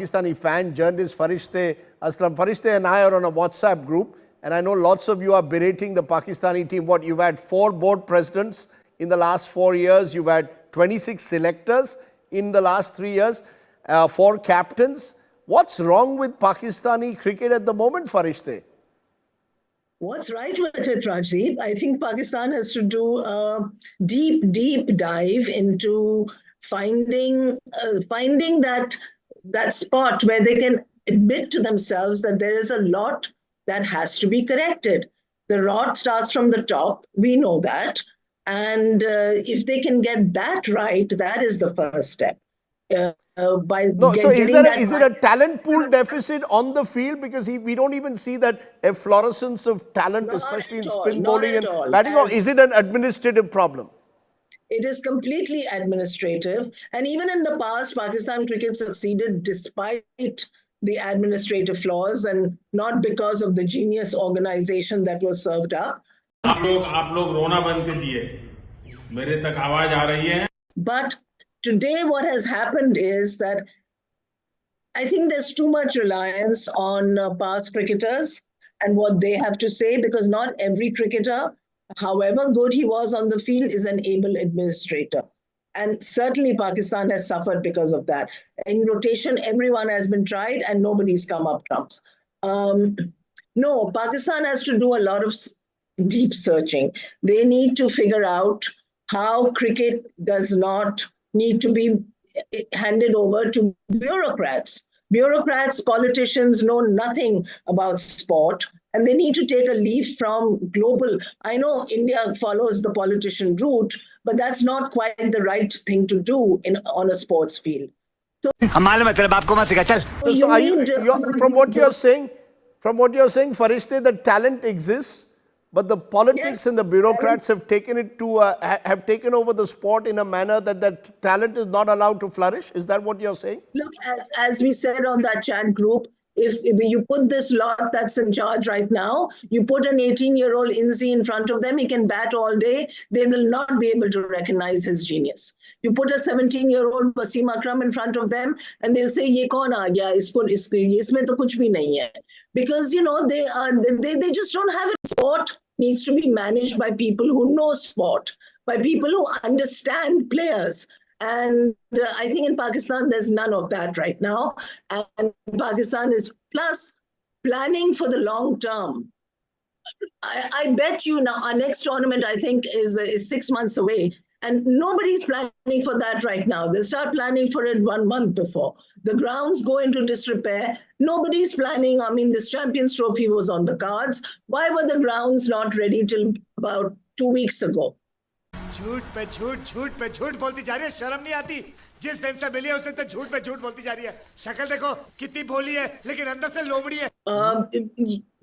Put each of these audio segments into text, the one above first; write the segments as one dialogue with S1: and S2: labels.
S1: Pakistani fan, journalist Farishte Aslam. Farishte and I are on a WhatsApp group, and I know lots of you are berating the Pakistani team. What, you've had 4 board presidents in the last 4 years. You've had 26 selectors in the last 3 years, 4 captains. What's wrong with Pakistani cricket at the moment, Farishte?
S2: What's right with it, Rajdeep? I think Pakistan has to do a deep dive into finding that spot where they can admit to themselves that there is a lot that has to be corrected. The rot starts from the top. We know that. And if they can get that right, that is the first step.
S1: So is it a talent pool deficit on the field? Because we don't even see that efflorescence of talent, especially in spin bowling and batting, or is it an administrative problem?
S2: It is completely administrative. And even in the past, Pakistan cricket succeeded despite the administrative flaws and not because of the genius organization that was served up.
S3: आप लोग रोना बंद कीजिए, मेरे तक आवाज आ रही है.
S2: But today what has happened is that I think there's too much reliance on past cricketers and what they have to say, because not every cricketer, however good he was on the field, is an able administrator. And certainly Pakistan has suffered because of that. In rotation, everyone has been tried and nobody's come up trumps. No, Pakistan has to do a lot of deep searching. They need to figure out how cricket does not need to be handed over to bureaucrats. Bureaucrats, politicians know nothing about sport, and they need to take a leaf from global. I know India follows the politician route, but that's not quite the right thing to do on a sports field. So, from
S1: what you're saying, Farishte, the talent exists, but the politics and the bureaucrats have taken it to have taken over the sport in a manner that talent is not allowed to flourish. Is that what you're saying?
S2: Look, as we said on that chat group, if you put this lot that's in charge right now, you put an 18-year-old Inzi in front of them, he can bat all day, they will not be able to recognize his genius. You put a 17-year-old Wasim Akram in front of them, and they'll say, "Ye kaun aa gaya? Isme to kuch bhi nahi hai." Because, you know, they just don't have it. Sport needs to be managed by people who know sport, by people who understand players. And I think in Pakistan, there's none of that right now. And Pakistan is plus planning for the long term. I bet you now our next tournament, I think, is 6 months away. And nobody's planning for that right now. They start planning for it 1 month before. The grounds go into disrepair. Nobody's planning. I mean, this Champions Trophy was on the cards. Why were the grounds not ready till about 2 weeks ago?
S4: झूठ पे झूठ बोलती जा रही है, शर्म नहीं आती? जिस दिन से मिली है उस दिन तक झूठ पे झूठ बोलती जा रही है. शक्ल देखो कितनी भोली है, लेकिन अंदर से लोमड़ी है.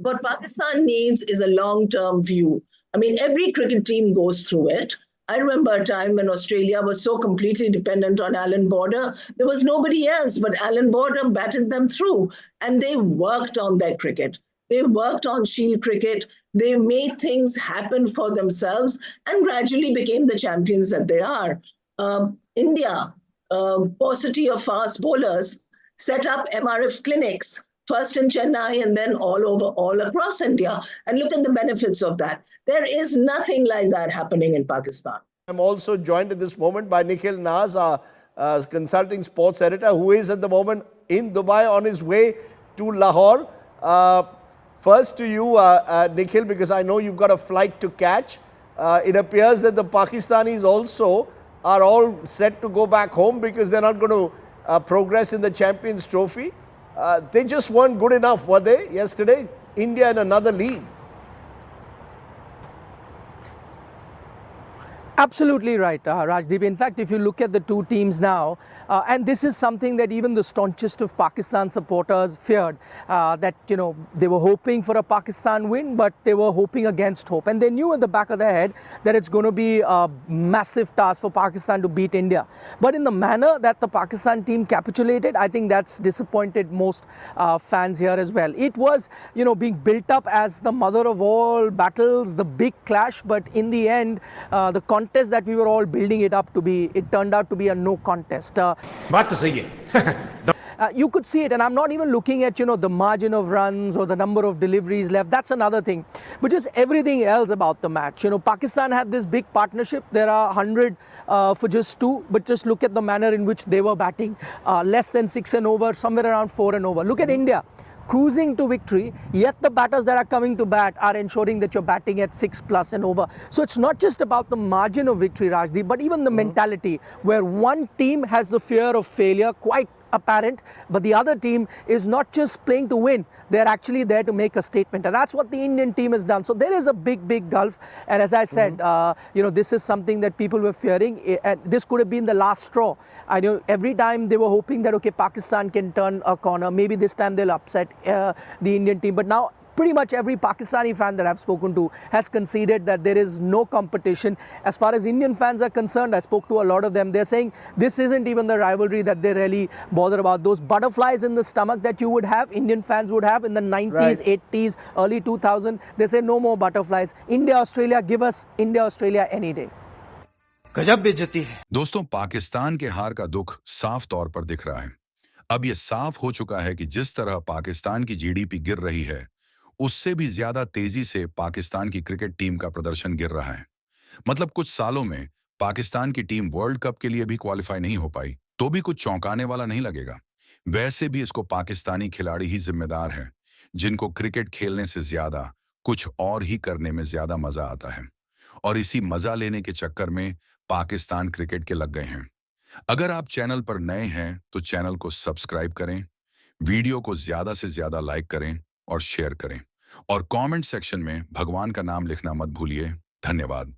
S2: What Pakistan needs is a long-term view. I mean, every cricket team goes through it. I remember a time when Australia was so completely dependent on Alan Border. There was nobody else, but Alan Border batted them through, and they worked on their cricket. They worked on Shield cricket. They made things happen for themselves and gradually became the champions that they are. India, paucity of fast bowlers, set up MRF clinics, first in Chennai and then all across India. And look at the benefits of that. There is nothing like that happening in Pakistan.
S1: I'm also joined at this moment by Nikhil Naz, our consulting sports editor, who is at the moment in Dubai on his way to Lahore. First to you, Nikhil, because I know you've got a flight to catch. It appears that the Pakistanis also are all set to go back home because they're not going to progress in the Champions Trophy. They just weren't good enough, were they, yesterday? India in another league.
S5: Absolutely right, Rajdeep. In fact, if you look at the two teams now, and this is something that even the staunchest of Pakistan supporters feared, that, you know, they were hoping for a Pakistan win, but they were hoping against hope. And they knew at the back of their head that it's going to be a massive task for Pakistan to beat India. But in the manner that the Pakistan team capitulated, I think that's disappointed most fans here as well. It was, you know, being built up as the mother of all battles, the big clash, but in the end, the contest that we were all building it up to be, it turned out to be a no contest. You could see it, and I'm not even looking at, the margin of runs or the number of deliveries left. That's another thing. But just everything else about the match. Pakistan had this big partnership. There are 100 for just 2, but just look at the manner in which they were batting. Less than 6 and over, somewhere around 4 and over. Look at India. Cruising to victory, yet the batters that are coming to bat are ensuring that you're batting at 6+ and over. So it's not just about the margin of victory, Rajdeep, but even the mentality where one team has the fear of failure quite apparent, but the other team is not just playing to win, they're actually there to make a statement, and that's what the Indian team has done. So there is a big gulf, and as I said, this is something that people were fearing, and this could have been the last straw. I know every time they were hoping that, okay, Pakistan can turn a corner, maybe this time they'll upset the Indian team, but now pretty much every Pakistani fan that I've spoken to has conceded that there is no competition. As far as Indian fans are concerned, I spoke to a lot of them. They're saying this isn't even the rivalry that they really bother about. Those butterflies in the stomach that you would have, Indian fans would have in the 90s,
S1: Right.
S5: 80s, early 2000s, they say no more butterflies. India, Australia, give us India, Australia any day.
S6: गजब बेइज्जती है।
S7: दोस्तों, पाकिस्तान के हार का दुख साफ तौर पर दिख रहा है। अब यह साफ हो चुका है कि जिस तरह पाकिस्तान की जीडीपी गिर रही है, उससे भी ज्यादा तेजी से पाकिस्तान की क्रिकेट टीम का प्रदर्शन गिर रहा है। मतलब कुछ सालों में पाकिस्तान की टीम वर्ल्ड कप के लिए भी क्वालिफाई नहीं हो पाई, तो भी कुछ चौंकाने वाला नहीं लगेगा। वैसे भी इसको पाकिस्तानी खिलाड़ी ही जिम्मेदार हैं, जिनको क्रिकेट खेलने से ज्यादा कुछ और ही करने में ज्यादा मजा आता है, और इसी मजा लेने के चक्कर में पाकिस्तान क्रिकेट के लग गए हैं। अगर आप चैनल पर नए हैं तो चैनल को सब्सक्राइब करें, वीडियो को ज्यादा से ज्यादा लाइक करें और शेयर करें, और कमेंट सेक्शन में भगवान का नाम लिखना मत भूलिए। धन्यवाद।